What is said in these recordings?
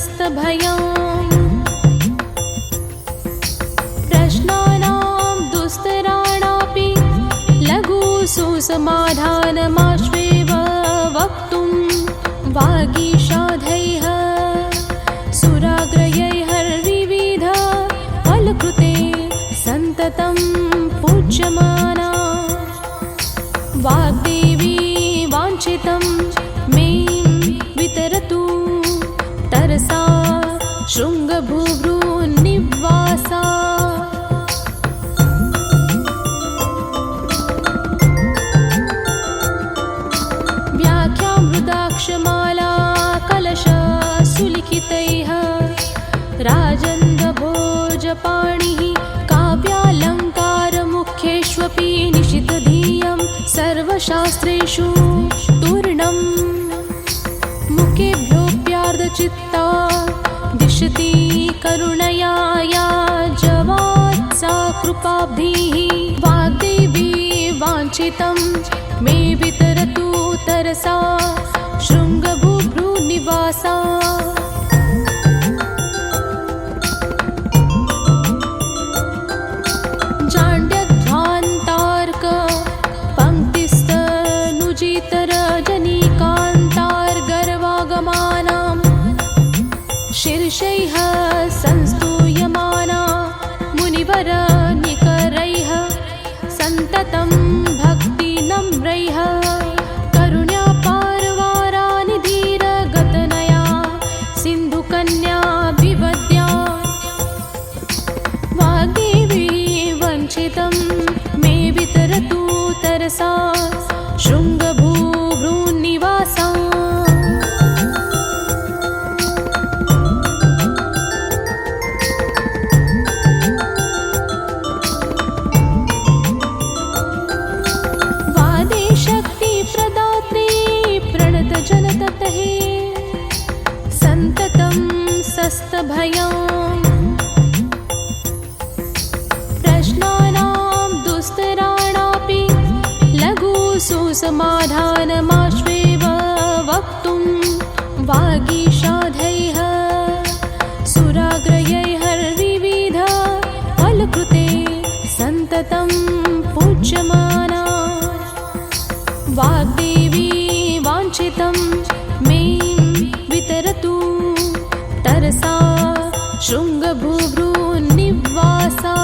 सस्तभयम् प्रश्नानां दुस्तराणापि लघु सुसमाधानमाश्वेव वक्तुं वागीशाधैः सुराग्रयैर्विविध फलकृते सन्ततं पूज्यमाना वाग्देवी वाञ्छितं मे वितरतु तरसा शृङ्गभूभृन्निवासा व्याख्यामृताक्षमाला कलश सुलिखितैः राजन्धभोजपाणिः काव्यालङ्कारमुख्येष्वपि निशितधियं सर्वशास्त्रेषु तूर्णम् मुखेभ्योऽप्यार्धचित्ता दिशति करुणया या जवात्सा कृपाब्धिः वाग्देवी वाञ्छितं मे वितरतु तरसा शृङ्गभूभृन्निवासा जाण्ड्यध्वान्तार्क पङ्क्तिस्तनुजितरजनीकान्तार्गर्वागमानां शीर्षैः संस्तूयमाना मुनिवरनिकरैः सन्ततं भक्तिनम्रैः करुण्यापारवारानिधिरगतनया सिन्धुकन्या विवद्या वाग्देवी वञ्चितं मे वितरतु तरसा शृङ्गभूभृन्निवासा वादेशक्तिप्रदात्री प्रणतजनततः सन्ततं सस्तभयम् प्रश्नानां दुस्तराणापि लघु सुसमाधानमाश्वेव वक्तुं वागीशाधैः सुराग्रयैर्विविध फलकृते सन्ततं पूज्यमाना वाग्देवी वाञ्छितं मे वितरतु तरसा शृङ्गभूभृन्निवासा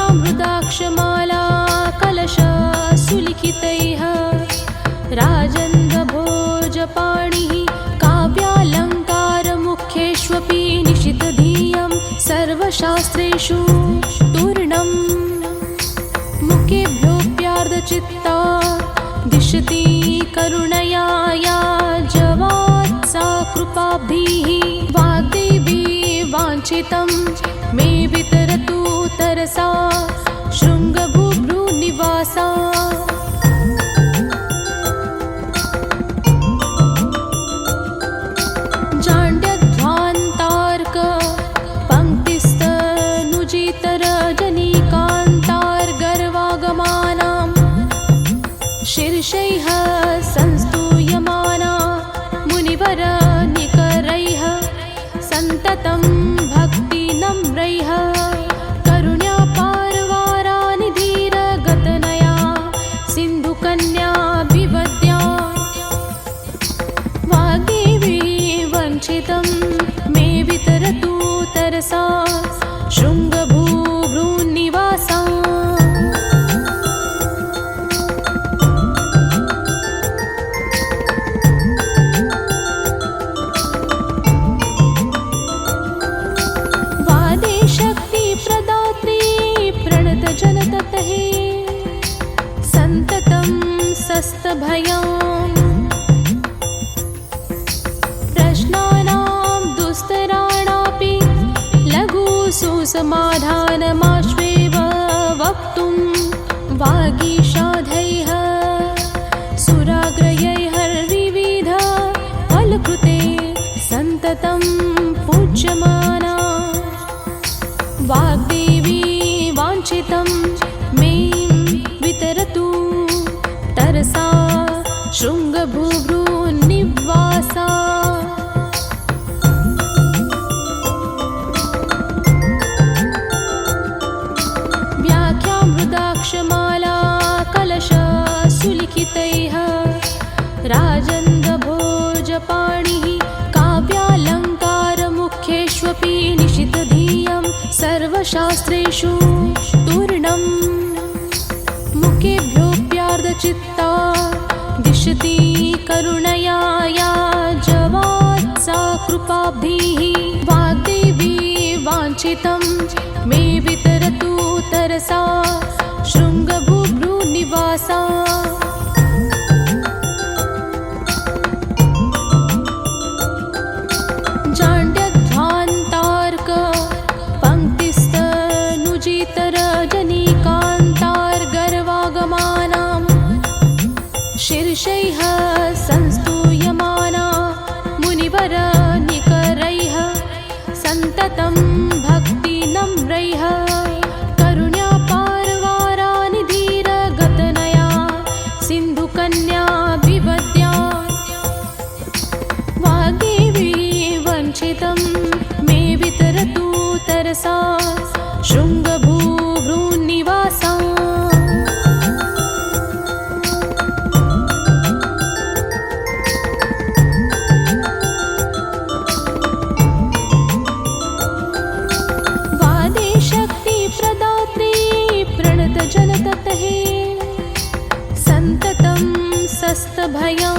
व्याख्यामृताक्षमाला कलश सुलिखितैः राजन्धभोजपाणिः काव्यालङ्कारमुख्येष्वपि निशितधियं सर्वशास्त्रेषु तूर्णम् मुखेभ्योऽप्यार्धचित्ता दिशति करुणया या जवात्सा कृपाब्धिः वाग्देवी वाञ्छितं मे वितरतु तरसा शृङ्गभूभृन्निवासा जाण्ड्यध्वान्तार्क पङ्क्तिस्तनुजितरजनीकान्तार्गर्वागमानां शीर्षैः संस्तूयमाना मुनिवरनिकरैः सन्ततं भक्तिनम्रैः करुण्यापारवारानिधिरगतनया सिन्धुकन्या विवद्या वाग्देवी वञ्छितं मे वितरतु तरसा शृङ्गभूभृन्निवासा वादेशक्तिप्रदात्री प्रणतजनततः सन्ततं सस्तभयम् प्रश्नानां दुस्तराणापि लघु सुसमाधानमाश्वेव वक्तुं वागीशाधैः सुराग्रयैर्विविध फलकृते सन्ततं पूज्यमाना वाग्देवी वाञ्छितं मे वितरतु शृङ्गभूभ्रून्निवासा व्याख्यामृताक्षमाला कलशसुलिखितैः राजन्धभोजपाणिः काव्यालङ्कारमुख्येष्वपि निशितधियं सर्वशास्त्रेषु तूर्णम् मुखेभ्योऽप्यार्धचित्ता दिशति करुणया या जवात्सा कृपाब्धिः वाग्देवी वाञ्छितं मे वितरतु तरसा शृङ्गभूभ्रूनिवासा जाण्ड्यध्वान्तार्क पङ्क्तिस्तनुजितरजनीकान्तार्गर्वागमानां शीर्षैः संस्तूयमाना मुनिवरनिकरैः सन्ततं भक्तिनम्रैः करुण्यापारवारानिधिरगतनया सिन्धुकन्या विवद्या वाग्देवी वञ्चितं मे वितरतु तरसा शृङ्गभूभ्रून्निवासा सन्ततं सस्तभयं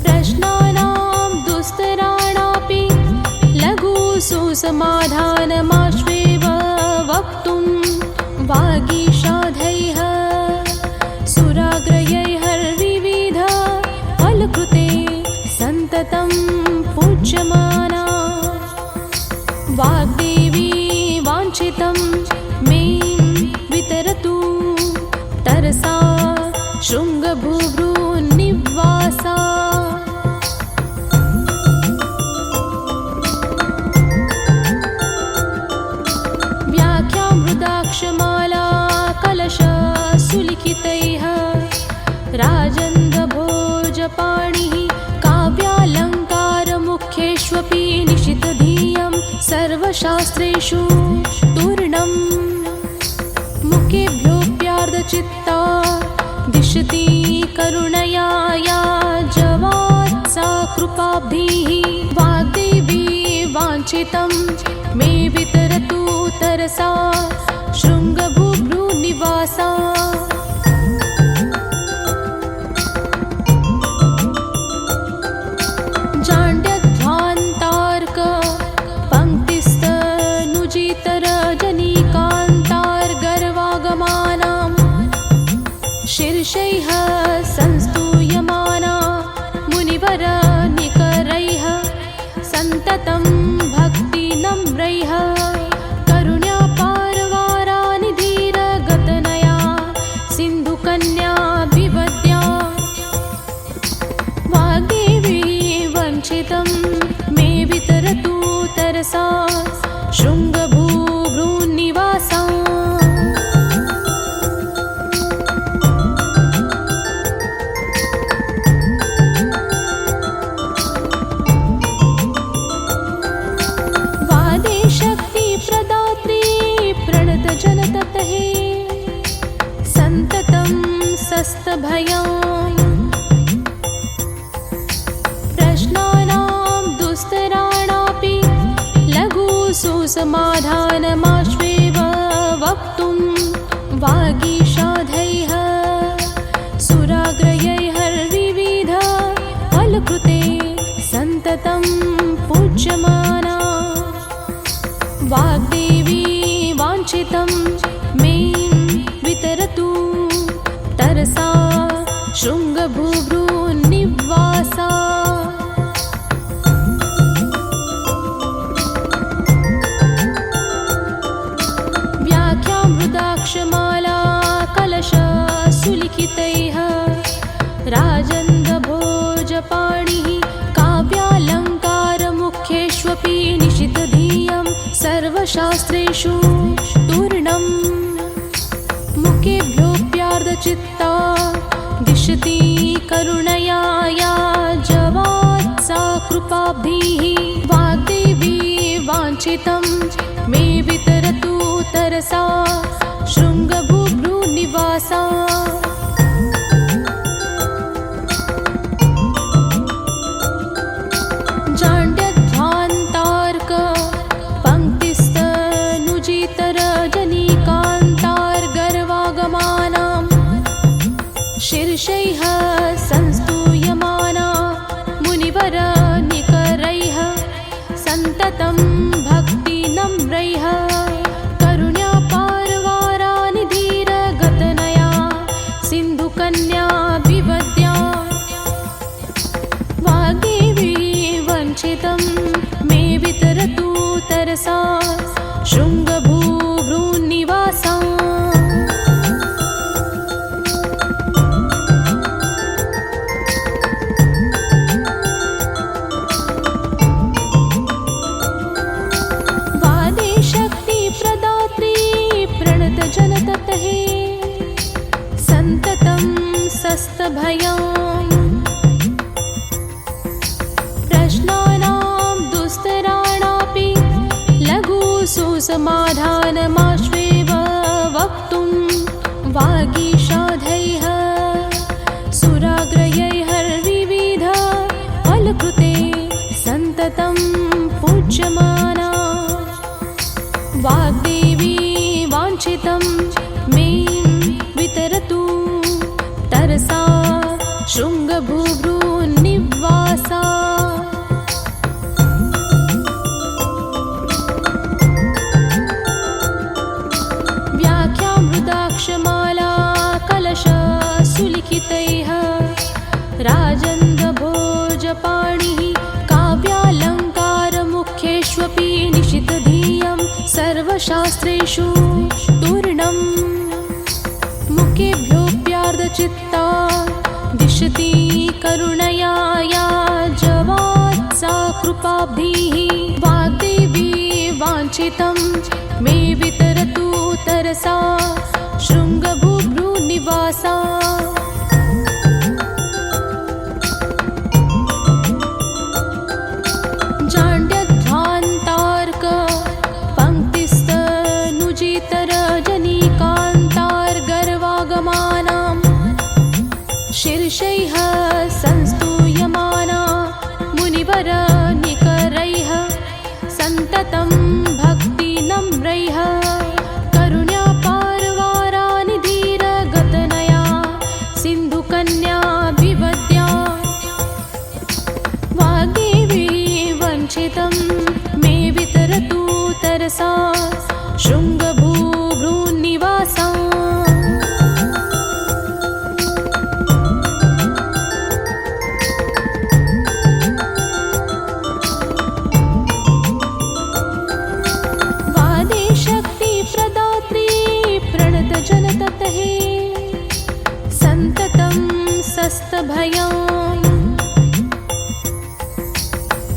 प्रश्नानां दुस्तराणापि लघुसुसमाधानमाश्वेव वक्तुं वागीशाधैः सुराग्रयैर्विविध फलकृते सन्ततं पूज्यमाना वाग्देवी वाञ्छितं मे वितरतु तरसा शृङ्गभूभ्रून्निवासा व्याख्यामृताक्षमाला कलशसुलिखितैः राजन्धभोजपाणिः काव्यालङ्कारमुख्येष्वपि निशितधियं सर्वशास्त्रेषु तूर्णम् मुखेभ्योऽप्यार्धचित्ता दिशति करुणया या जवात्सा कृपाब्धिः वाग्देवी वाञ्छितं मे वितरतु तरसा शृङ्गभूभ्रूनिवासा जाण्ड्यध्वान्तार्क पङ्क्तिस्तनुजितरजनीकान्तार्गर्वागमानां शीर्षैः संस्तूयमाना मुनिवरनिकरैः सन्ततं भक्तिनम्रैः करुण्यापारवारानिधिरगतनया सिन्धुकन्या विवद्या वाग्देवी वञ्चितं मे वितरतु तरसा शृङ्गभूभ्रून्निवासा वादेशक्तिप्रदात्री प्रणतजनततः सन्ततं सस्तभयं प्रश्नानां दुस्तराणापि लघुसुसमाधानमाश्वेव वक्तुं वागीशाधैः सुराग्रयैर्विविध फलकृते सन्ततं पूज्यमाना वाग्देवी वाञ्छितं मे वितरतु तरसा शृङ्गभूभ्रून्निवासा व्याख्यामृताक्षमाला कलशसुलिखितैः राजन्धभोजपाणिः काव्यालङ्कारमुख्येष्वपि निशितधियं सर्वशास्त्रेषु तूर्णम् मुखेभ्योऽप्यार्ध चित्ता दिशति करुणया या जवात्सा कृपाब्धिः वाग्देवी वाञ्छितं मे वितरतु तरसा शृङ्गभूभ्रूनिवासा जाण्ड्यध्वान्तार्क पङ्क्तिस्तनुजितरजनीकान्तार्गर्वागमानां शीर्षैः संस्तूयमाना मुनिवरनिकरैः सन्ततं भक्तिनम्रैः करुण्यापारवारानिधिरगतनया सिन्धुकन्या विवद्या वाग्देवी वञ्चितं मे वितरतु तरसा शृङ्गभूभ्रूनिवासा वादेशक्तिप्रदात्री प्रणतजनततहे सन्ततं सस्तभयां प्रश्नानां दुस्तराणापि लघुसुसमाधानमाश्वेव वक्तुं वागीशाधैः सुराग्रयैर्विविध फलकृते सन्ततं पूज्यमाना वाग्देवी वाञ्छितं मे वितरतु तरसा शृङ्गभूभ्रूनिवासा व्याख्यामृताक्षमाला कलशसुलिखितैः राजन्ध्रभोजपाणिः काव्यालङ्कारमुख्येष्वपि निशितधियं सर्वशास्त्रेषु तूर्णम् मुखेभ्योऽप्यार्धचित्ता दिशति करुणया या जवात्सा कृपाब्धिः वाग्देवी वाञ्छितं मे वितरतु तरसा शृङ्गभूभ्रूनिवासा जाण्ड्यध्वान्तार्क पङ्क्तिस्तनुजितरजनीकान्तार्गर्वागमानां शीर्षैः संस्तूयमाना मुनिवरनिकरैः सन्ततं भक्तिनम्रैः करुण्यापारवारानिधिरगतनया सिन्धुकन्या विवद्या वाग्देवी वञ्चितं मे वितरतु तरसा शृङ्गभूभ्रूनिवासा वादेशक्तिप्रदात्री प्रणतजनततहे सन्ततं सस्तभयां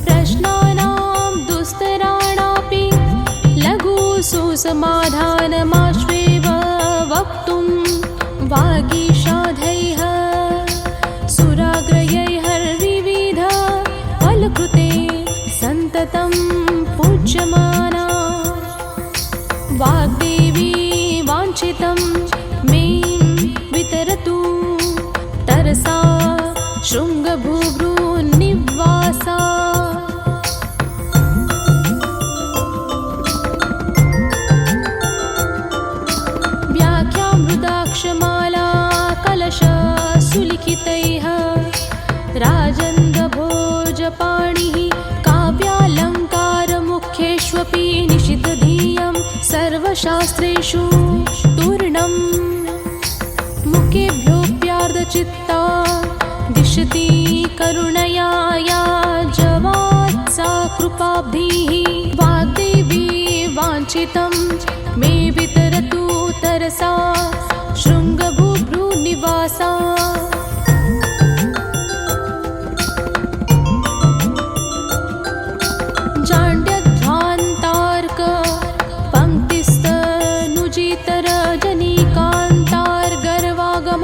प्रश्नानां दुस्तराणापि लघुसुसमाधानमाश्वेव वक्तुं वागीशाधैः सुराग्रयैर्विविध फलकृते सन्ततं पूज्यमाना वाग्देवी वाञ्छितं मे वितरतु तरसा शृङ्गभूभ्रूनिवासा व्याख्यामृताक्षमाला कलशसुलिखितैः राजन्ध्रभोजपाणिः काव्यालङ्कारमुख्येष्वपि निशितधियं सर्वशास्त्रेषु तूर्णम् मुखेभ्योऽप्यार्धचित्ता दिशति करुणया या जवात्सा कृपाब्धिः वाग्देवी वाञ्छितं मे वितरतु तरसा शृङ्गभूभ्रूनिवासा जाण्ड्यध्वान्तार्क पङ्क्तिस्तनुजितरजनीकान्तार्गर्वागमानां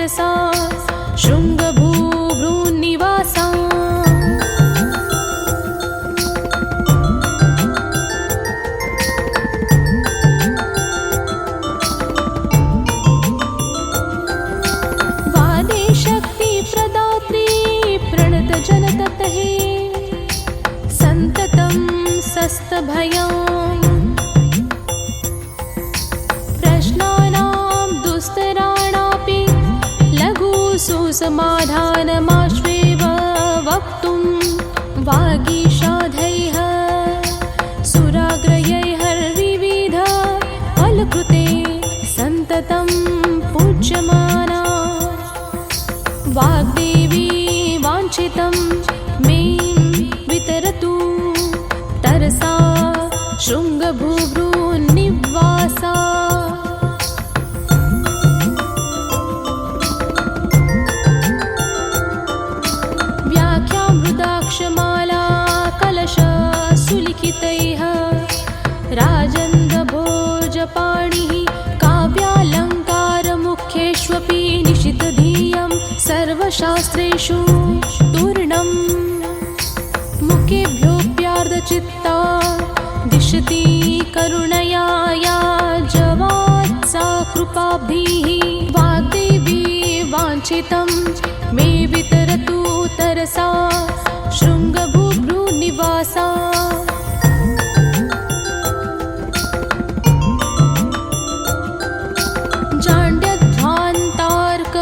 तरसा शृङ्गभूभ्रून्निवासा सस्तभयं प्रश्नानां दुस्तराणापि लघु सुसमाधानमाश्वेव वक्तुं वागीशाधैः सुराग्रयैर्विविध फलकृते सन्ततं पूज्यमाना वाग्देवी वाञ्छितं मे वितरतु तरसा शृङ्गभूभ्रून्निवासा व्याख्यामृताक्षमाला कलशसुलिखितैः राजन्दभोजपाणिः काव्यालङ्कारमुख्येष्वपि निशितधियं सर्वशास्त्रेषु तूर्णम् मुखेभ्योऽप्यार्धचित्ता दिशति करुणया या जवात्सा कृपाब्धिः वाग्देवी वाञ्छितं मे वितरतु तरसा शृङ्गभूभ्रूनिवासा जाण्ड्यध्वान्तार्क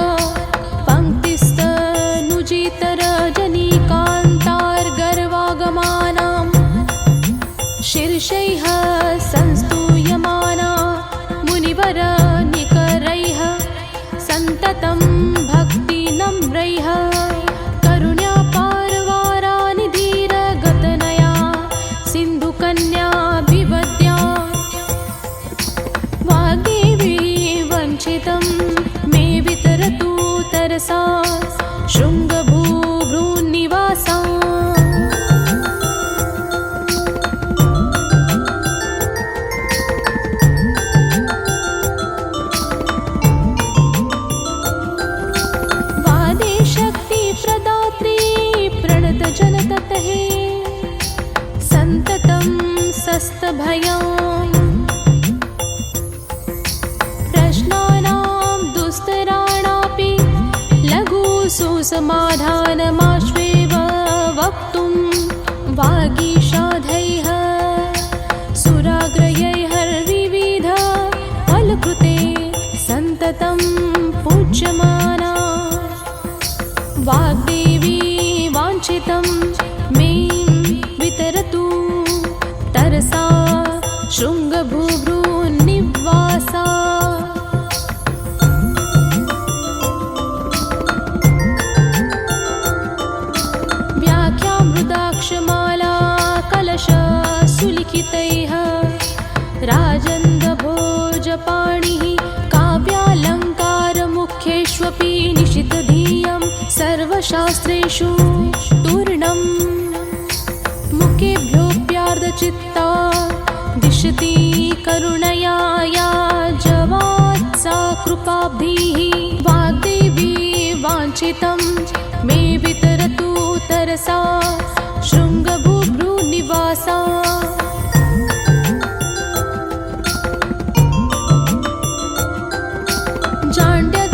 पङ्क्तिस्तनुजितरजनीकान्तार्गर्वागमानां शीर्षैः संस्तूयमाना मुनिवरनिकरैः सन्ततं भक्तिनम्रैः करुण्यापारवारानिधिरगतनया सिन्धुकन्या विवद्या वाग्देवी वञ्चितं मे वितरतु तरसा शृङ्गभूभ्रून्निवासा जनततः सन्ततं सस्तभयं प्रश्नानां दुस्तराणापि लघु सुसमाधानमाश्वेव वक्तुं वागीशाधैः सुराग्रयैर्विविध फलकृते सन्ततं पूज्यमाना वाग्देवी वाञ्छितं मे वितरतु तरसा शृङ्गभूभ्रून्निवासा व्याख्यामृताक्षमाला कलशसुलिखितैः राजन्दभोजपाणिः काव्यालङ्कारमुख्येष्वपि निशितधियं सर्वशास्त्रेषु तूर्णम् मुखेभ्योऽप्यार्धचित्ता दिशति करुणया या जवात्सा कृपाब्धिः वाग्देवी वाञ्छितं मे वितरतु तरसा शृङ्गभूभ्रूनिवासा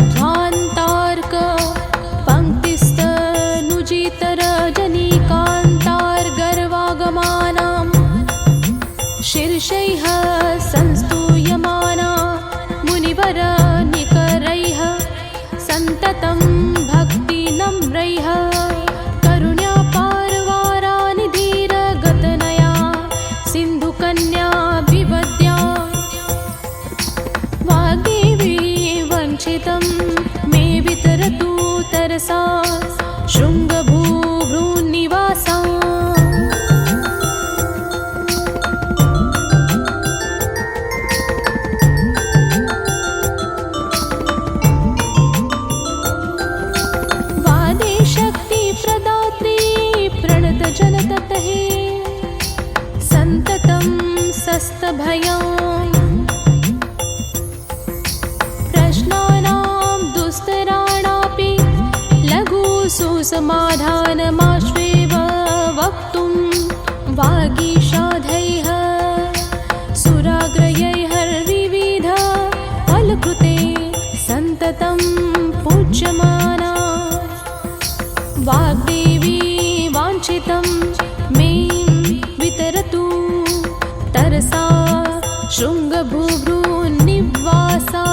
जाण्ड्यध्वान्तार्क पङ्क्तिस्तनुजितरजनीकान्तार्गर्वागमानां शीर्षैः संस्तूयमाना मुनिवरनिकरैः सन्ततं भक्तिनम्रैः करुण्यापारवारानिधिरगतनया सिन्धुकन्या विवद्या वाग्देवी वञ्छितं मे वितरतु तरसा शृङ्गभूभ्रून्निवासा जनततः सन्ततं सस्तभयं प्रश्नानां दुस्तराणां सुसमाधानमाश्वेव वक्तुं वागीशाधैः सुराग्रयैर्विविध फलकृते सन्ततं पूज्यमाना वाग्देवी वाञ्छितं मे वितरतु तरसा शृङ्गभूभृन्निवासा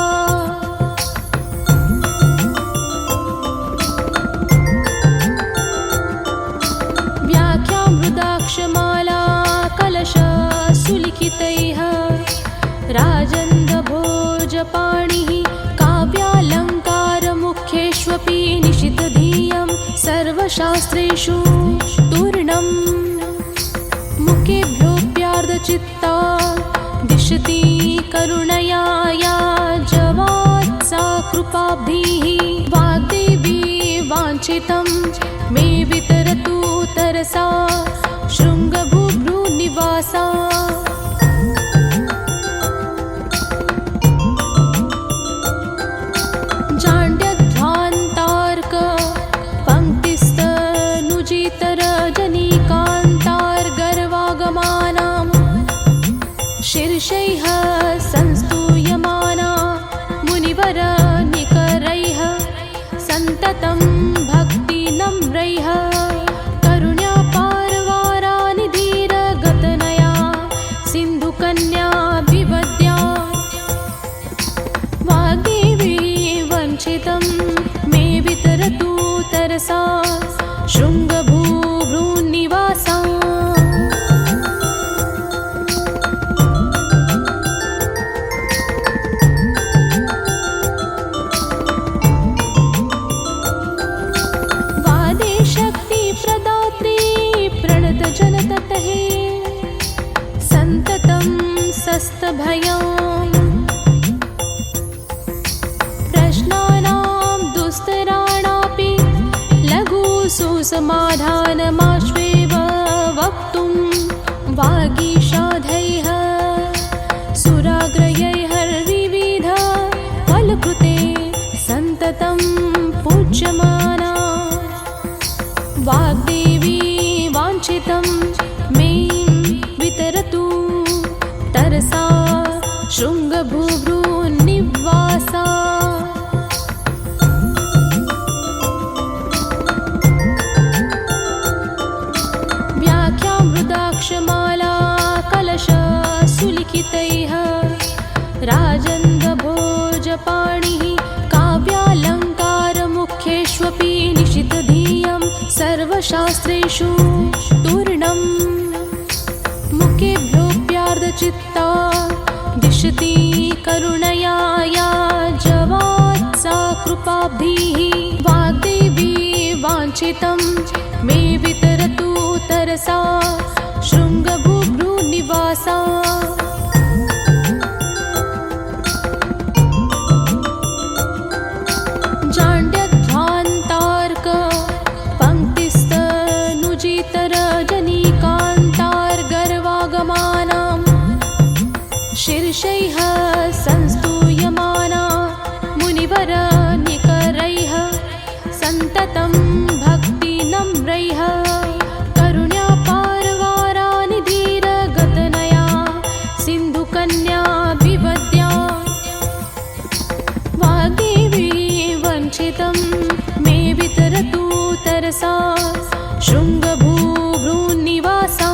व्याख्यामृदाक्षमाला कलशसुलिखितैः राजन्धभोजपाणिः काव्यालङ्कारमुख्येष्वपि निशितधियं सर्वशास्त्रेषु तूर्णम् मुखेभ्योऽप्यार्धचित्ता दिशति करुणया या जवात्सा कृपाब्धिः वाग्देवी वाञ्छितं मे वितरतु तरसा शृङ्गभूभृन्निवासा जाण्ड्यध्वान्तार्क पङ्क्तिस्तनुजितरजनीकान्तार्गर्वागमानां शीर्षैः संस्तूयमाना मुनिवरनिकरैः सन्ततं भक्तिनम्रैः करुण्यापारवारानिधिरगतनया सिन्धुकन्या विवद्या वाग्देवी वञ्चितं मे वितरतु तरसा शृङ्गभूभृन्निवासा जनततः सन्ततं सस्तभयं प्रश्नानां दुस्तराणापि लघु सुसमाधानमाश्वेव वक्तुं वागीशाधैः सुराग्रयैर्विविध फलकृते सन्ततं पूज्यमाना वाग्देवी वाञ्छितं मे वितरतु तरसा शृङ्गभूभृन्निवासा व्याख्यामृदाक्षमाला कलशसुलिखितैः राजन्धभोजपाणिः काव्यालङ्कारमुख्येष्वपि निशितधियं सर्वशास्त्रेषु तूर्णम् मुखेभ्योऽप्यार्धचित्ता दिशति करुणया या जवात्सा कृपाब्धिः वाग्देवी वाञ्छितं मे वितरतु तरसा शृङ्गभूभृन्निवासा जाण्ड्यध्वान्तार्क पङ्क्तिस्तनुजितरजनीकान्तार्गर्वागमानां शीर्षैः संस्तूयमाना मुनिवरनिकरैः सन्ततं भक्तिनम्रैः करुण्यापारवारानिधिरगतनया सिन्धुकन्या विवद्या वाग्देवी वञ्छितं मे वितरतु तरसा शृङ्गभूभृन्निवासा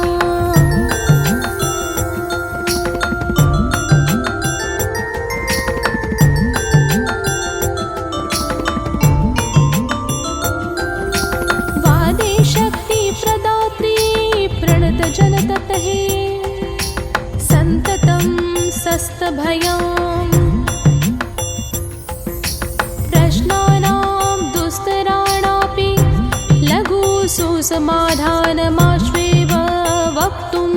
वादेशक्तिप्रदात्री प्रणतजनततः सन्ततं सस्तभयं प्रश्नानां दुस्तराणापि लघु सुसमाधानमाश्वेव वक्तुं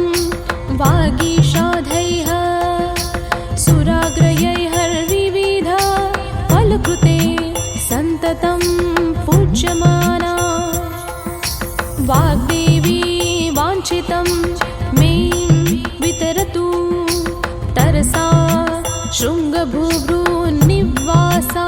वागीशाधैः सुराग्रयैर्विविध फलकृते सन्ततं पूज्यमाना वाग्देवी वाञ्छितं मे वितरतु तरसा शृङ्गभूभृन्निवासा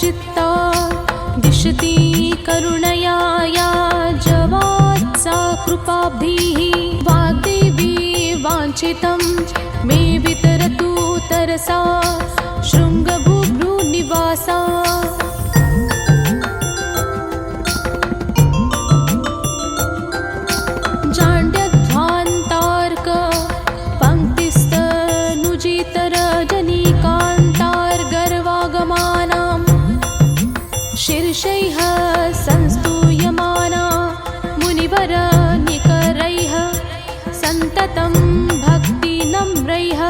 चित्ता दिशती करुणया या जवात्सा कृपाब्धिः वाग्देवी वाञ्छितं मे वितरतु तरसा शृङ्गभूभ्रूनिवासा जाण्ड्यध्वान्तार्क पङ्क्तिस्तनुजितरजनीकान्तार्गर्वागमानां शीर्षैः संस्तूयमाना मुनिवरनिकरैः सन्ततं भक्तिनम्रैः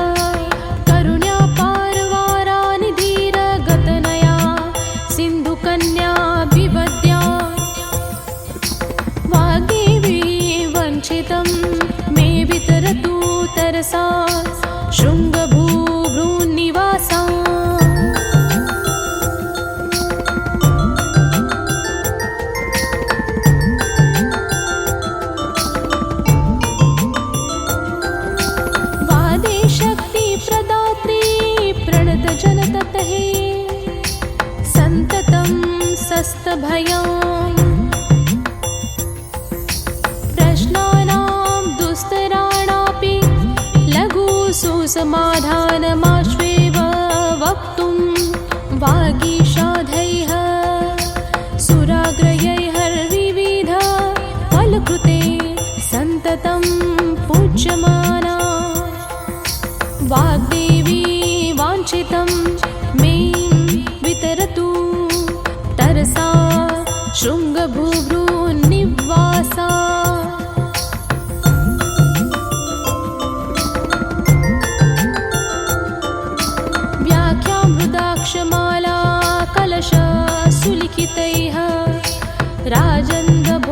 करुण्यापारवारानिधिरगतनया सिन्धुकन्या विवद्या वाग्देवी वञ्चितं मे वितरतु तरसा शृङ्गभूभ्रूनिवासा जनततहे सन्ततं सस्तभयं प्रश्नानां दुस्तराणापि लघु सुसमाधानमाश्वेव वक्तुं वागीशाधैः सुराग्रयैर्विविध फलकृते सन्ततं पूज्यमाना वाग्देवी वाञ्छितं मे वितरतु तरसा शृङ्गभूभ्रूनिवासा व्याख्यामृताक्षमाला कलशसुलिखितैः राजन्धभोजपाणिः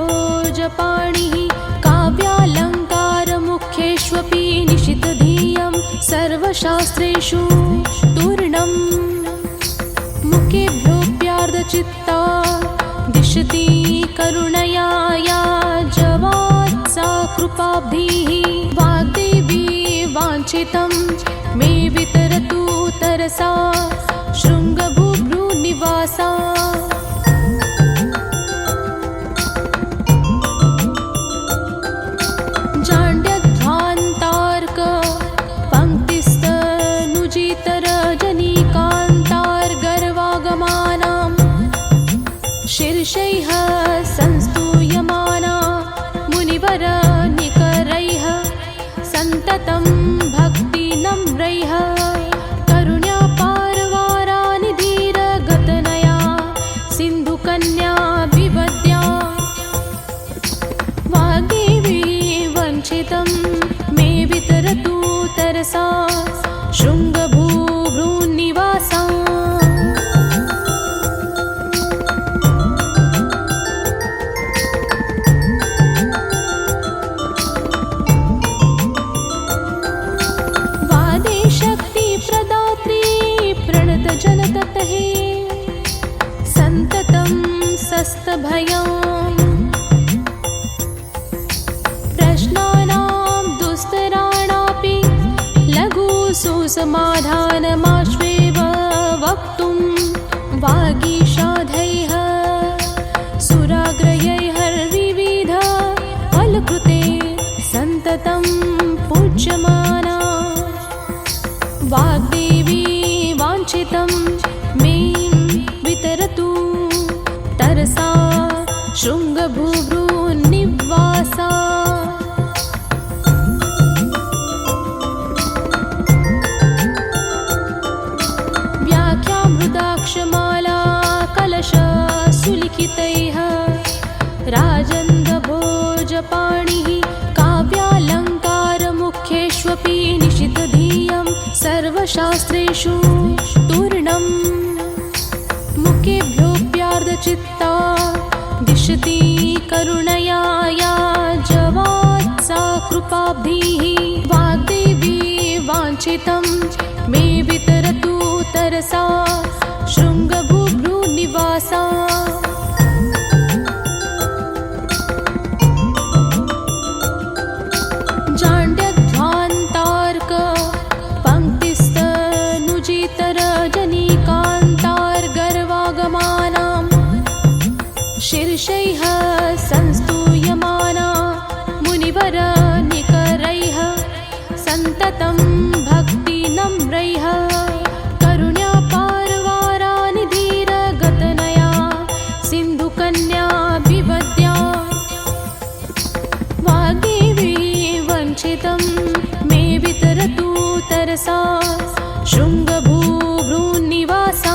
काव्यालङ्कारमुख्येष्वपि निशितधियं सर्वशास्त्रेषु तूर्णम् मुखेभ्योऽप्यार्धचित्ता दिशती करुणया या जवात्सा कृपाब्धिः वाग्देवी वाञ्छितं मे वितरतु तरसा शृङ्गभूभ्रूनिवासा जाण्ड्यध्वान्तार्क पङ्क्तिस्तनुजितरजनीकान्तार्गर्वागमानां शीर्षैः संस्तूयमाना मुनिवरनिकरैः सन्ततं भक्तिनम्रैः करुण्यापारवारानिधिरगतनया सिन्धुकन्या विवद्या वाग्देवी वञ्चितं मे वितरतु तरसा शृङ्गभूभ्रूनिवासा वादेशक्तिप्रदात्री प्रणतजनततहे सन्ततं सस्तभयं प्रश्नानां दुस्तराणापि लघु सुसमाधानमाश्वेव वक्तुं वागीशाधैः सुराग्रयैर्विविध फलकृते सन्ततं पूज्यमाना वाग्देवी वाञ्छितं मे वितरतु तरसा शृङ्गभूभ्रूनिवासा व्याख्यामृताक्षमाला कलशसुलिखितैः राजन्धभोजपाणिः काव्यालङ्कारमुख्येष्वपि निशितधियं सर्वशास्त्रेषु तूर्णम् मुखेभ्योऽप्यार्धचित्ता दिशती करुणया या जवात्सा कृपाब्धिः वाग्देवी वाञ्छितं मे वितरतु तरसा शृङ्गभूभ्रूनिवासा जाण्ड्यध्वान्तार्क पङ्क्तिस्तनुजितरजनीकान्तार्गर्वागमानां मुनिवरनिकरैः सन्ततं भक्तिनम्रैः करुण्यापारवारानिधिरगतनया सिन्धुकन्या विवद्या वाग्देवी वञ्चितं मे वितरतु तरसा शृङ्गभूभ्रूनिवासा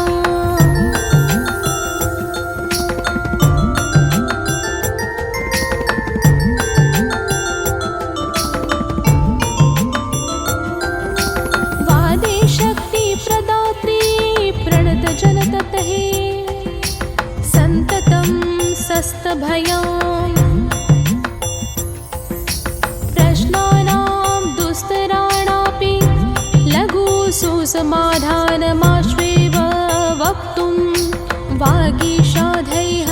सन्ततं सस्तभयम् प्रश्नानां दुस्तराणापि लघु सुसमाधानमाश्वेव वक्तुं वागीशाधैः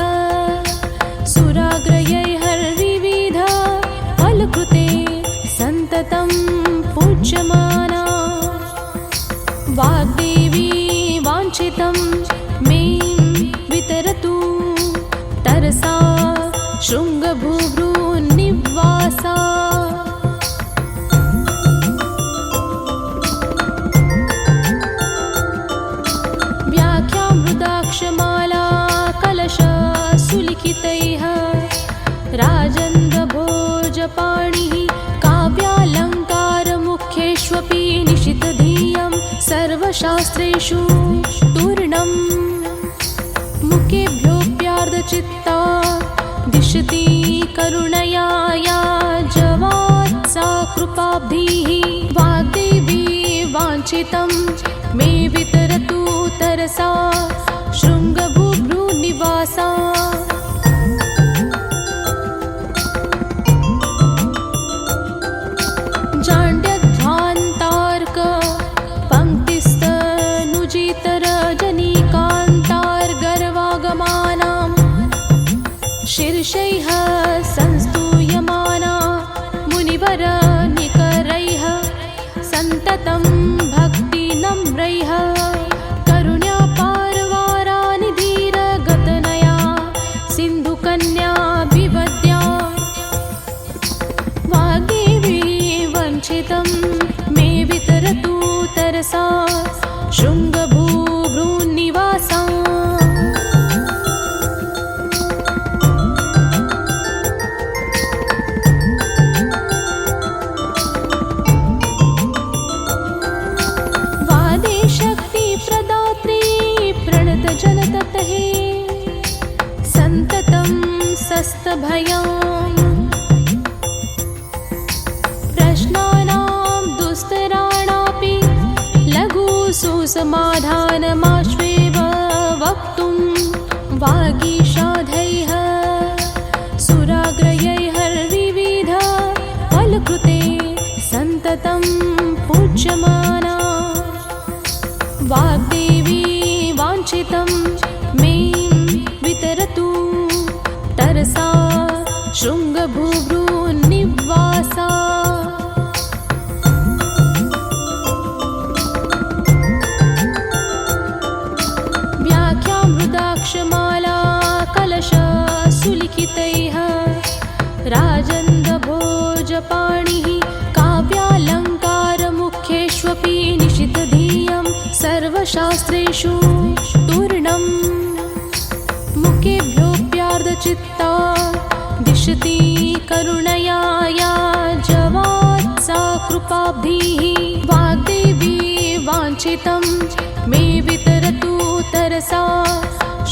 सुराग्रयैर्विविध फलकृते सन्ततं पूज्यमाना वाग्देवी वाञ्छितं मे वितरतु तरसा शृङ्गभूभ्रूनिवासा व्याख्यामृताक्षमाला कलशसुलिखितैः राजन्धभोजपाणिः काव्यालङ्कारमुख्येष्वपि निशितधियं सर्वशास्त्रेषु तूर्णम् मुखेभ्योऽप्यार्धचित्ता दिशति करुणया या जवात्सा कृपाब्धिः वाग्देवी वाञ्छितं मे वितरतु तरसा शृङ्गभूभ्रूनिवासा जाण्ड्यध्वान्तार्क पंक्तिस्तनुजितरजनीकान्तार्गर्वागमानां शीर्षैः संस्तूयमाना मुनिवरनिकरैः सन्ततं भक्तिनम्रैः करुण्यापारवारानिधिरगतनया सिन्धुकन्या विवद्या वाग्देवी वञ्चितं मे वितरतु तरसा शृङ्गभूभ्रूनिवासा वादेशक्तिप्रदात्री प्रणतजनतः सन्ततं सस्तभयम् प्रश्नानां दुस्तराणापि लघु सुसमाधानमाश्वेव वक्तुं वागीशाधैः सुराग्रयैर्विविध फलकृते सन्ततं पूज्यमाना वाग्देवी वाञ्छितं मे वितरतु तरसा शृङ्गभूभ्रूनिवासा व्याख्यामृताक्षमाला कलशसुलिखितैः राजन्धभोजपाणिः काव्यालङ्कारमुख्येष्वपि निशितधियं सर्वशास्त्रेषु तूर्णम् मुखेभ्योऽप्यार्धचित्ता दिशति करुणया या जवात्सा कृपाब्धिः वाग्देवी वाञ्छितं मे वितरतु तरसा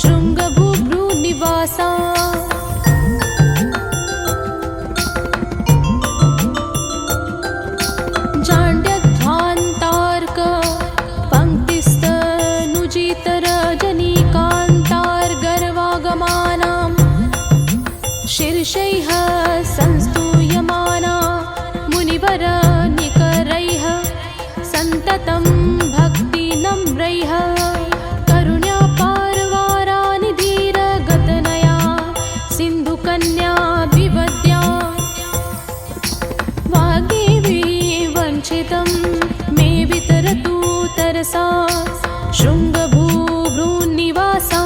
शृङ्गभूभ्रूनिवासा जाण्ड्यध्वान्तार्क पंक्तिस्तनुजितरजनीकान्तार्गर्वागमानां शीर्षैः संस्तूयमाना मुनिवरनिकरैः सन्ततं भक्तिनम्रैः करुण्यापारवारानिधिरगतनया सिन्धुकन्या विवद्या वाग्देवी वञ्चितं मे वितरतु तरसा शृङ्गभूभ्रूनिवासा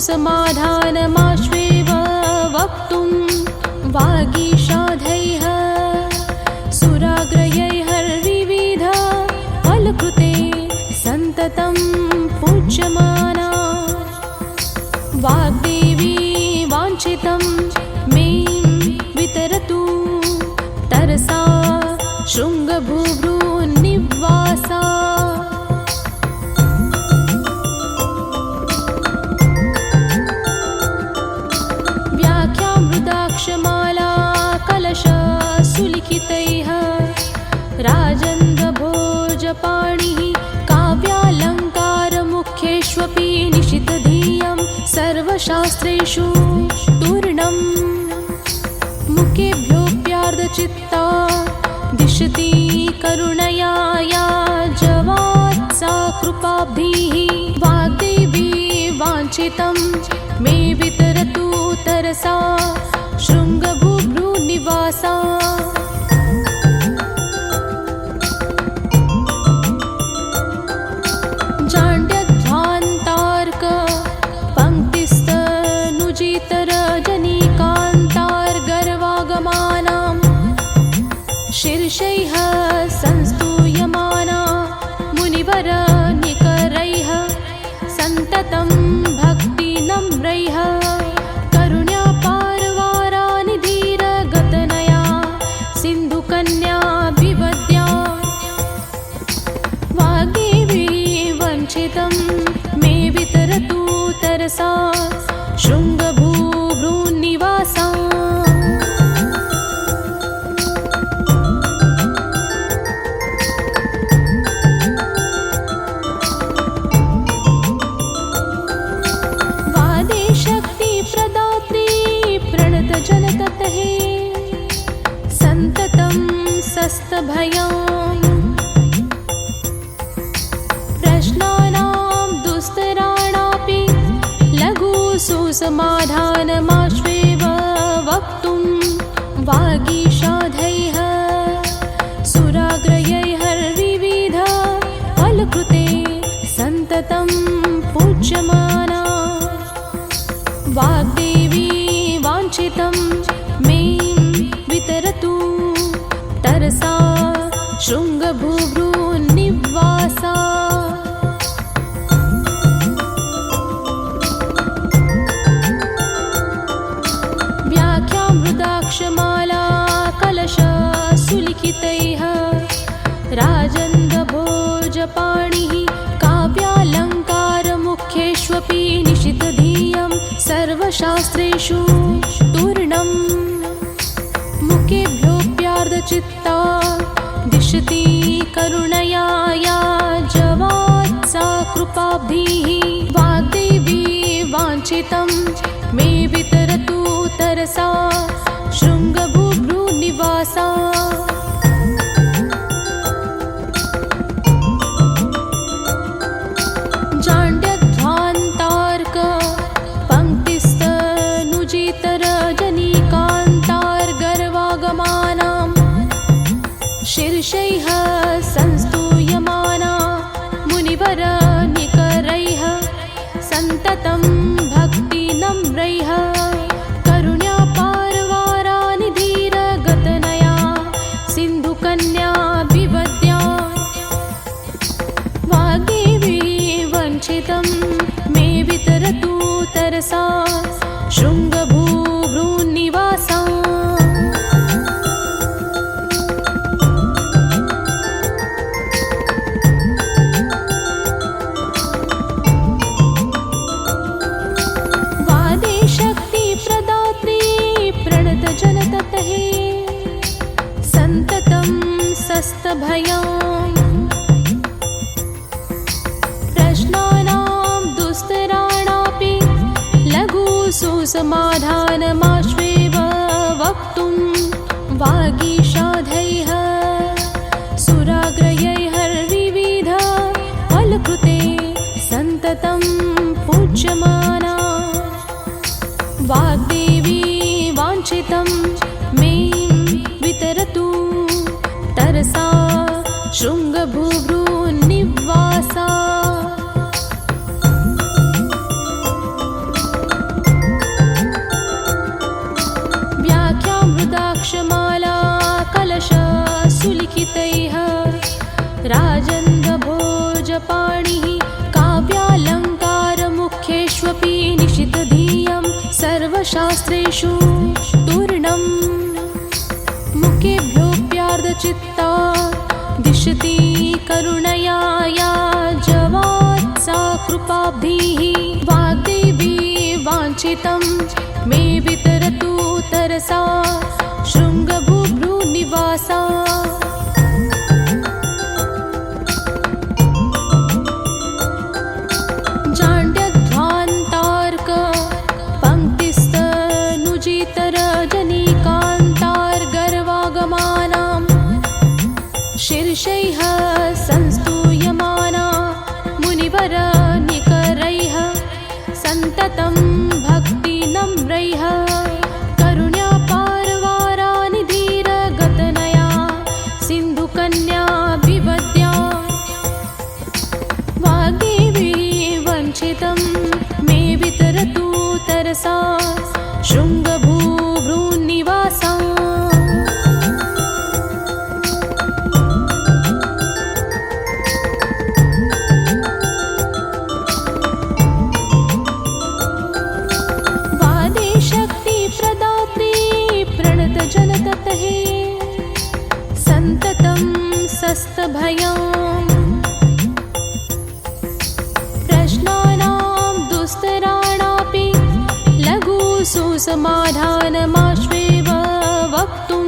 सुसमाधानमाश्वेव वक्तुं वागीशाधैः सुराग्रयैर्विविध फलकृते सन्ततं पूज्यमाना वाग्देवी वाञ्छितं मे वितरतु तरसा शृङ्गभूभृन्निवासा व्याख्यामृताक्षमाला कलशसुलिखितैः राजन्धभोजपाणिः काव्यालङ्कारमुख्येष्वपि निशितधियं सर्वशास्त्रेषु तूर्णम् मुखेभ्योऽप्यार्धचित्ता दिशति करुणया या जवात्सा कृपाब्धिः वाग्देवी वाञ्छितं मे वितरतु तरसा शृङ्गभूभृन्निवासा जाण्ड्यध्वान्तार्क पङ्क्तिस्तनुजितरजनीकान्तार्गर्वागमानां शीर्षैः संस्तूयमाना मुनिवरनिकरैः सन्ततं भक्तिनम्रैः करुण्यापारवारानिधिरगतनया सिन्धुकन्या विवद्या वाग्देवी वञ्चितं मे वितरतु तरसा शृङ्गभूभृन्निवासा जनततः सन्ततं सस्तभयं प्रश्नानां दुस्तराणापि लघु सुसमाधानमाश्वेव वक्तुं वागीशाधैः सुराग्रयैर्विविध फलकृते सन्ततं पूज्यमाना वाग्देवी वाञ्छितं मे वितरतु तरसा शृङ्गभूभृन्निवासा व्याख्यामृताक्षमाला कलशसुलिखितैः राजन्धभोजपाणिः काव्यालङ्कारमुख्येष्वपि निशितधियं सर्वशास्त्रेषु तूर्णम् मुखेभ्योऽप्यार्धचित्ता दिशति करुणया या जवात्सा कृपाब्धिः वाग्देवी वाञ्छितं मे वितरतु तरसा शृङ्गभूभृन्निवासा जाण्ड्यध्वान्तार्क पङ्क्तिस्तनुजितरजनीकान्तार्गर्वागमानां शीर्षैः संस्तूयमाना मुनिवरनिकरैः सन्ततं भक्तिनम्रैः करुण्यापारवारानिधिरगतनया सिन्धुकन्या विवद्या वाग्देवी वञ्छितं मे वितरतु तरसा शृङ्गभूभृन्निवासा वादेशक्तिप्रदात्री प्रणतजनततः सन्ततं सस्तभयं प्रश्नानां दुस्तराणापि लघु सुसमाधानमाश्वेव वक्तुं वागीशाधैः सुराग्रयैर्विविध फलकृते सन्ततं पूज्यमाना वाग्देवी वाञ्छितं मे वितरतु तरसा शृङ्गभूभृन्निवासा भोजपाणिः काव्यालङ्कारमुख्येष्वपि निशितधियं सर्वशास्त्रेषु तूर्णम् मुखेभ्योऽप्यार्धचित्ता दिशति करुणया या जवात् सा कृपाब्धिः वाग्देवी वाञ्छितं मे वितरतु तरसा शृङ्गभूभ्रूनिवासा जाण्ड्यध्वान्तार्क पङ्क्तिस्तनुजितरजनीकान्तार्गर्वागमानां शीर्षैः संस्तूयमाना मुनिवरनिकरैः सन्ततं भक्तिनम्रैः करुण्यापारवारानिधिरगतनया सिन्धुकन्या विवद्या वाग्देवी वञ्चितं मे वितरतु तरसा शृङ्गभूभ्रूनिवासा जनततहे सन्ततं सस्तभयं प्रश्नानां दुस्तराणापि लघु सुसमाधानमाश्वेव वक्तुं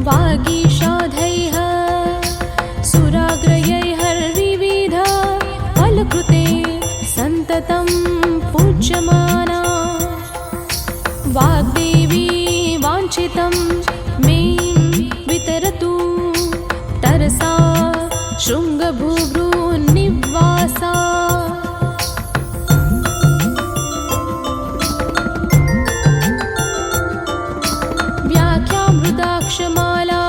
वागीशाधैः सुराग्रयैर्विविध फलकृते सन्ततं पूज्यमाना वाग्देवी वाञ्छितं मे वितरतु तरसा शृङ्गभूभ्रूनिवासा व्याख्यामृताक्षमाला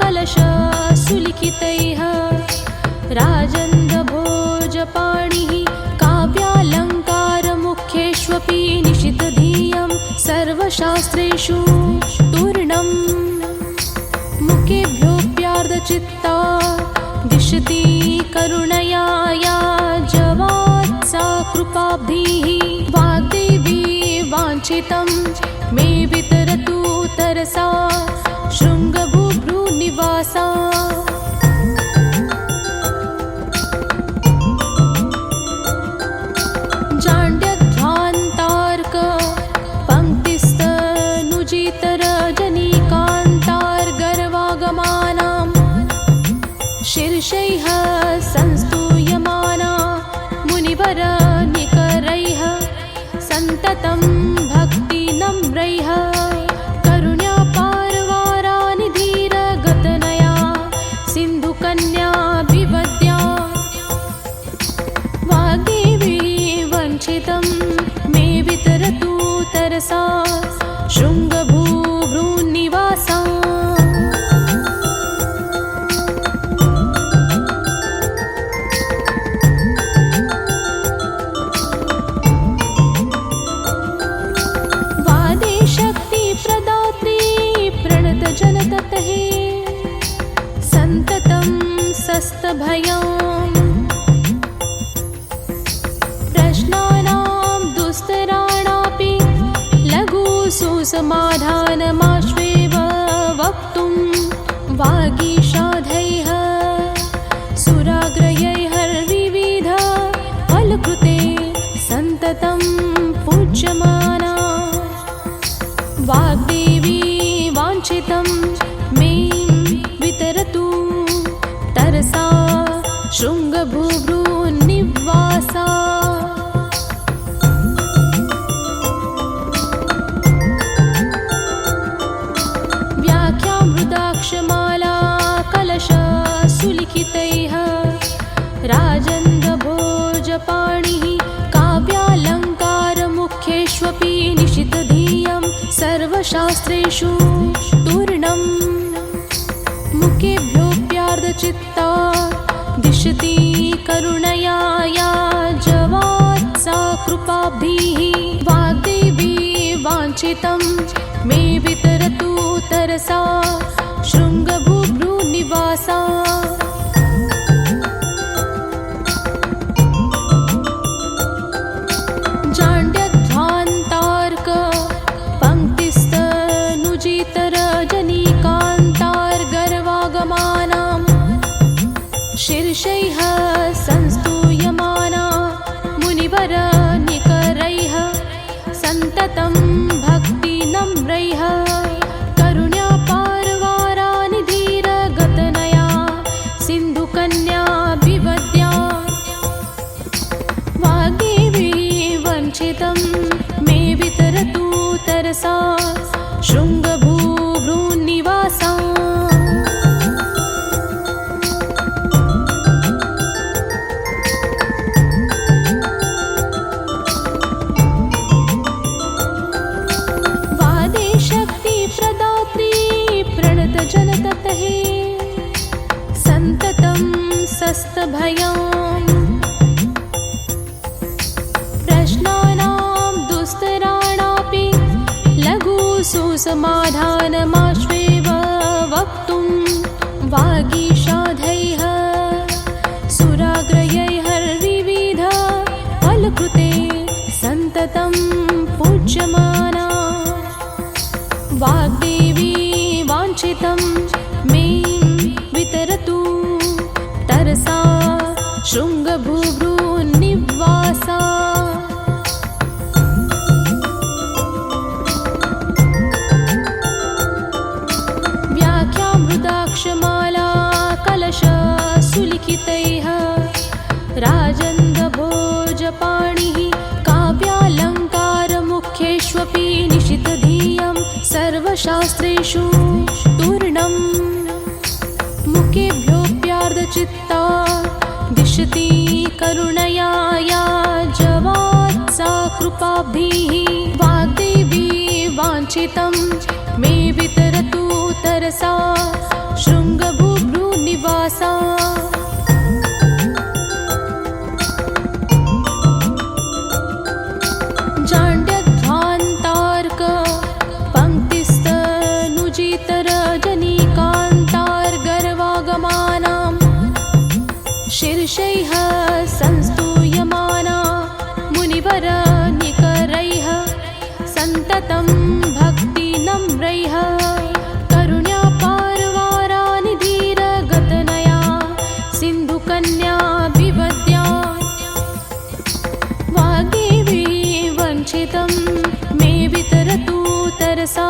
कलशसुलिखितैः राजन्धभोजपाणिः काव्यालङ्कारमुख्येष्वपि निशितधियं सर्वशास्त्रेषु तूर्णम् मुखेभ्योऽप्यार्धचित्ता दिशति करुणया या जवात् सा कृपाब्धिः वाग्देवी वाञ्छितं मे वितरतु तरसा शृङ्गभूभ्रूनिवासा जाण्ड्यध्वान्तार्क पङ्क्तिस्तनुजितरजनीकान्तार्गर्वागमानां शीर्षैः संस्तूयमाना मुनिवरनिकरैः सन्ततं भक्तिनम्रैः करुण्यापारवारानिधिरगतनया सिन्धुकन्या विवद्या वाग्देवी वञ्चितं मे वितरतु तरसा शृङ्गभूभ्रूनिवासा वादेशक्तिप्रदात्री प्रणतजनततहे सन्ततं सस्तभयं प्रश्नानां दुस्तराणापि लघु सुसमाधानमाश्वेव वक्तुं वागीशाधैः सुराग्रयैर्विविध फलकृते सन्ततं पूज्यमाना वाग्देवी वाञ्छितं मे वितरतु तरसा शृङ्गभूभ्रूनिवासा व्याख्यामृताक्षमाला कलशसुलिखितैः राजन्धभोजपाणिः काव्यालङ्कारमुख्येष्वपि निशितधियं सर्वशास्त्रेषु तूर्णम् मुखेभ्योऽप्यार्धचित्ता दिशति करुणया या जवात् सा कृपाब्धिः वाग्देवी वाञ्छितं मे वितरतु तरसा शृङ्गभूभ्रूनिवासा शीर्षैः संस्तूयमाना मुनिवरनिकरैः सन्ततं भक्तिनम्रैः करुण्यापारवारानिधिरगतनया सिन्धुकन्या विवद्या वाग्देवी वञ्चितं मे वितरतु तरसा शृङ्गभूभ्रून्निवासा जनततहे सन्ततं सस्तभयां प्रश्नानां दुस्तराणापि लघु सुसमाधानमाश्वेव वक्तुं वागीशाधैः सुराग्रयैर्विविध फलकृते सन्ततं पूज्यमाना वाग्देवी वाञ्छितं मे वितरतु तरसा शृङ्गभूभ्रून्निवासा व्याख्यामृताक्षमाला कलशसुलिखितैः राजन्धभोजपाणिः काव्यालङ्कारमुख्येष्वपि निशितधियं सर्वशास्त्रेषु तूर्णं मुखेभ्योऽप्यार्धचित्ता दिशति करुणया या जवात्सा कृपाब्धिः वाग्देवी वाञ्छितं मे वितरतु तरसा शृङ्गभूभ्रूनिवासा जाण्ड्यध्वान्तार्क पंक्तिस्तनुजितरजनीकान्तार्गर्वागमानां शीर्षैः संस्तूयमाना मुनिवरनिकरैः सन्ततं भक्तिनम्रैः करुण्यापारवारानिधिरगतनया सिन्धुकन्या विवद्या वाग्देवी वञ्चितं मे वितरतु तरसा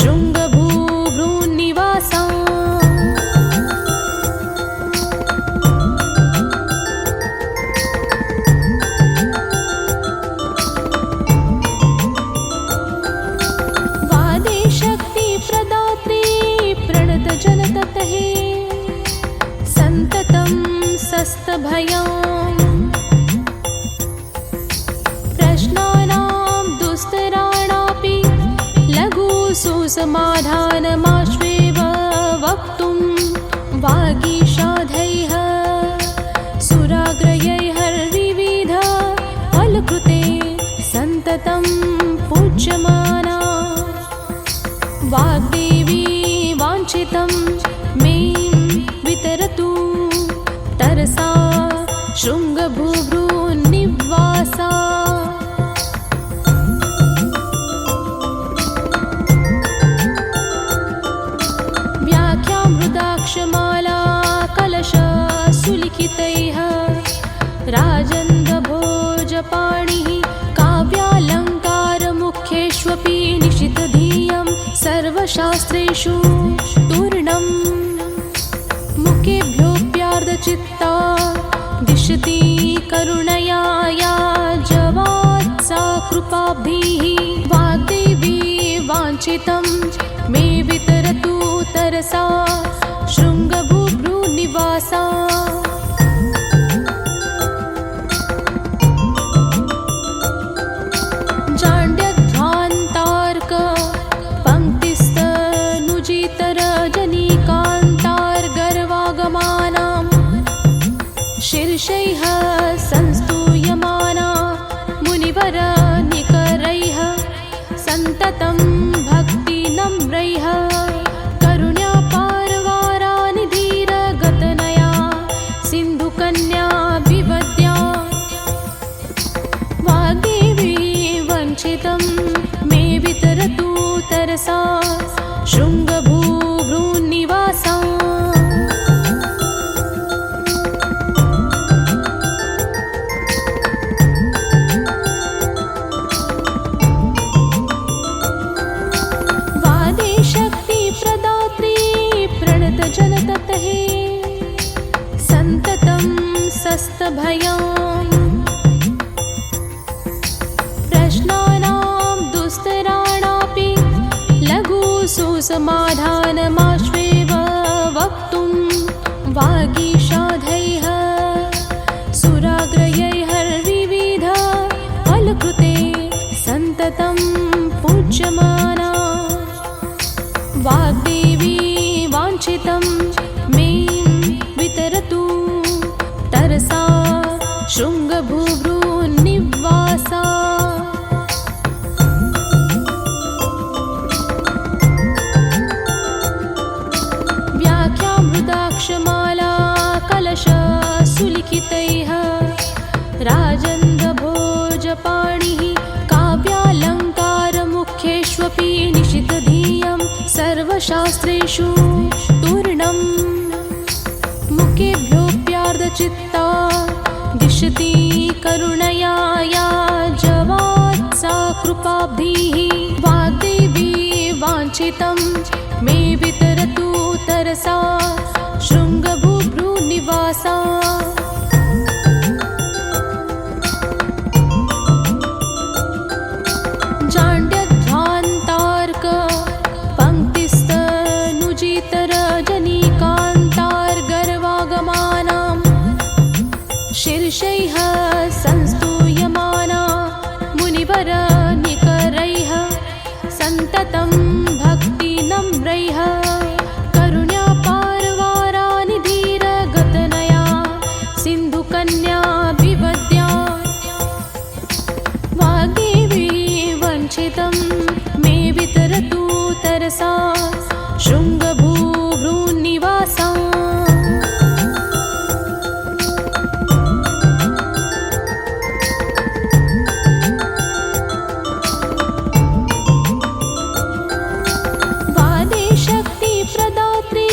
शृङ्गभूभ्रून्निवासा वादेशक्तिप्रदात्री प्रणतजनततहे सन्ततं सस्तभयां प्रश्नानां दुस्तराणापि लघु सुसमाधानमाश्वेव वक्तुं वागीशाधैः सुराग्रयैर्विविध फलकृते सन्ततं पूज्यमाना वाग्देवी वाञ्छितं मे वितरतु तरसा शृङ्गभूभ्रून्निवासा व्याख्यामृताक्षमाला कलशसुलिखितैः राजन्धभोजपाणिः काव्यालङ्कारमुख्येष्वपि निशितधियं सर्वशास्त्रेषु तूर्णं मुखेभ्योऽप्यार्धचित्ता दिशति करुणया या जवात्सा कृपाब्धिः वाग्देवी वाञ्छितं मे वितरतु तरसा शृङ्गभूभ्रूनिवासा जाण्ड्यध्वान्तार्क पंक्तिस्तनुजितरजनीकान्तार्गर्वागमानां शीर्षैः संस्तूयमाना मुनिवरनिकरैः सन्ततं भक्तिनम्रैः करुण्यापारवारानिधिरगतनया सिन्धुकन्या विवद्या वाग्देवी वञ्चितं मे वितरतु तरसा शृङ्गभूभ्रून्निवासा सन्ततं सस्तभयं प्रश्नानां दुस्तराणापि लघु सुसमाधानमाश्वेव वक्तुं वागीशाधैः सुराग्रयैर्विविध फलकृते सन्ततं पूज्यमाना वाग्देवी वाञ्छितं मे वितरतु तरसा शृङ्गभूभृन्निवासा व्याख्यामृताक्षमाला कलशसुलिखितैः राजन्धभोजपाणिः काव्यालङ्कारमुख्येष्वपि निशितधियं सर्वशास्त्रेषु तूर्णम् मुखेभ्योऽप्यार्धचित्ता दिशति करुणया या जवात्सा कृपाब्धिः वाग्देवी वाञ्छितं मे वितरतु तरसा शृङ्गभूभृन्निवासा जाण्ड्यध्वान्तार्क पङ्क्तिस्तनुजितरजनीकान्तार्गर्वागमानां शीर्षैः संस्तूयमाना मुनिवरनिकरैः सन्ततं भक्तिनम्रैः करुण्यापारवारानिधिरगतनया सिन्धुकन्या विवद्या वाग्देवी वञ्चितं मे वितरतु तरसा शृङ्गभूभृन्निवासा वादेशक्तिप्रदात्री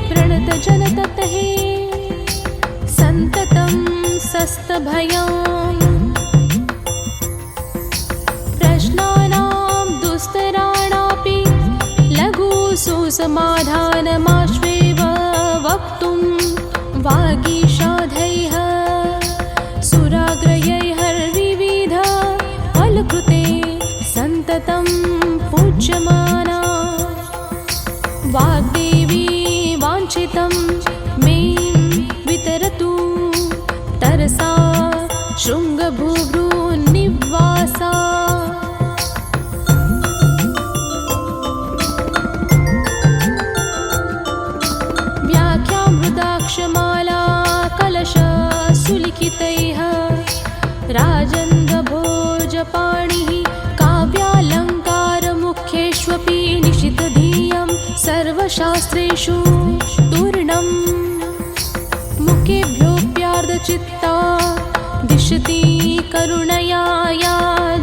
प्रणतजनतः सन्ततं सस्तभयं प्रश्नानां दुस्तराणापि लघु सुसमाधानमाश्वेव वक्तुं वागीशाधैः सुराग्रयैर्विविध फलकृते सन्ततं पूज्यमाना वाग्देवी वाञ्छितं मे वितरतु तरसा शृङ्गभूभृन्निवासा व्याख्यामृताक्षमाला कलशसुलिखितैः राजन्धभोजपाणिः काव्यालङ्कारमुख्येष्वपि निशितधियं सर्वशास्त्रेषु तूर्णम् मुखेभ्योऽप्यार्धचित्ता दिशति करुणया या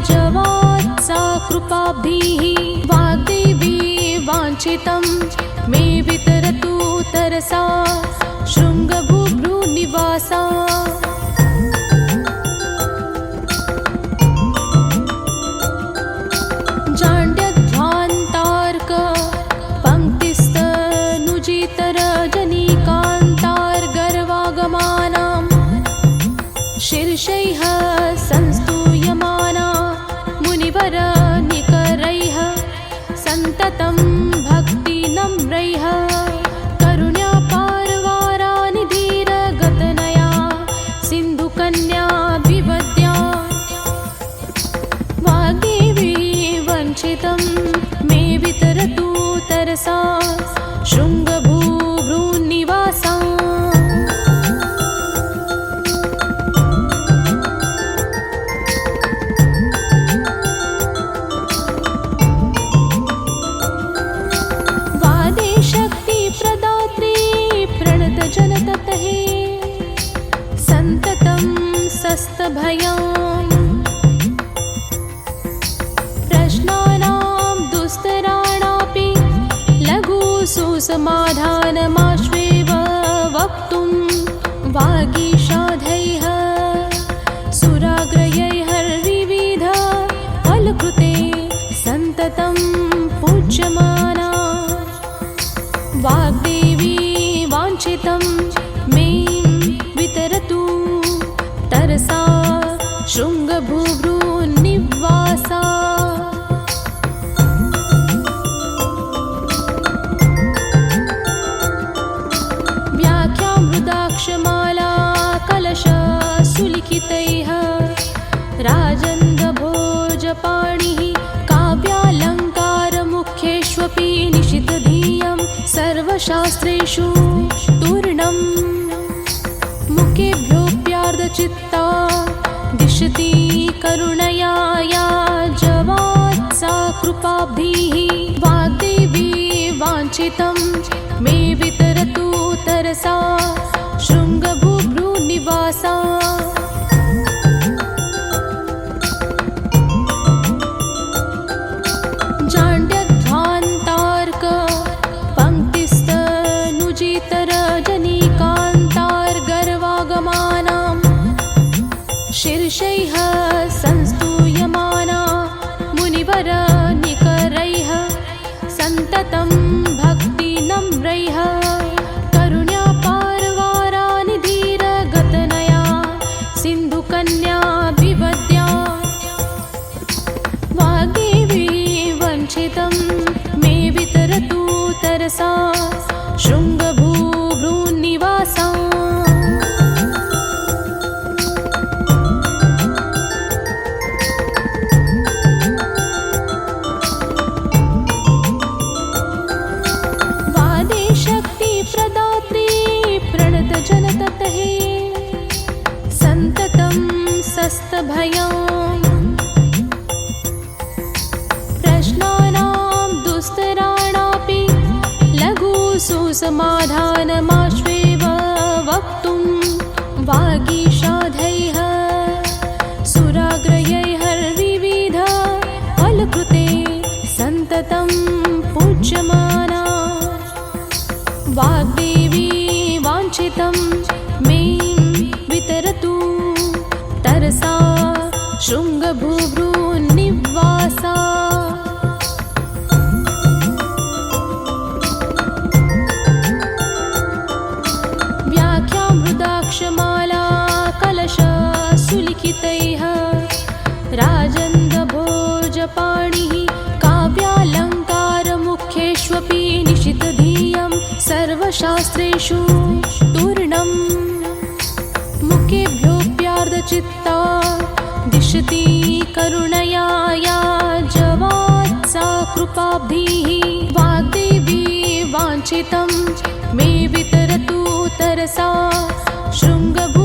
जवात्सा कृपाब्धिः वाग्देवी वाञ्छितं मे वितरतु तरसा शृङ्गभूभृन्निवासा जाण्ड्यध्वान्तार्क पङ्क्तिस्तनुजितरजनीकान्तार्गर्वागमानां शीर्षैः संस्तूयमाना मुनिवरनिकरैः सन्ततं भक्तिनम्रैः करुण्यापारवारानिधिरगतनया सिन्धुकन्या विवद्या वाग्देवी वञ्छितं मे वितरतु तरसा शृङ्गभूभृन्निवासा वादेशक्तिप्रदात्री प्रणतजनतः सन्ततं सस्तभयं प्रश्नानां दुस्तराणापि लघु सुसमाधानमाश्वेव वक्तुं वागीशाधैः सुराग्रयैर्विविध फलकृते सन्ततं पूज्यमाना वाग्देवी वाञ्छितं मे सर्वशास्त्रेषु तूर्णम् मुखेभ्योऽप्यार्धचित्ता दिशति करुणया या जवात्सा कृपाब्धिः वाग्देवी वाञ्छितं मे वितरतु तरसा शृङ्गभूभ्रूनिवासा जाण्ड्यध्वान्तार्क पङ्क्तिस्तनुजितरजनीकान्तार्गर्वागमानां शीर्षैः संस्तूयमाना मुनिवरनिकरैः सन्ततं भक्तिनम्रैः करुण्यापारवारानिधिरगतनया सिन्धुकन्या विवद्या वाग्देवी वञ्चितं मे वितरतु तरसा शृङ्गभूभ्रूनिवासा जनततहे सन्ततं सस्तभयं प्रश्नानां दुस्तराणापि लघु सुसमाधानमाश्वेव वक्तुं वागीशाधैः सुराग्रयैर्विविध फलकृते सन्ततं पूज्यमाना वाग्देवी वाञ्छितं मे वितरतु तरसा शृङ्गभूभ्रूनिवासा व्याख्यामृदाक्षमाला कलशसुलिखितैः राजन्धभोजपाणिः काव्यालङ्कारमुख्येष्वपि निशितधियं सर्वशास्त्रेषु तूर्णम् मुखेभ्योऽप्यार्धचित्ता दिशति करुणया या जवात्सा कृपाब्धिः वाग्देवी वाञ्छितं मे वितरतु तरसा शृङ्गभूभ्रूनिवासा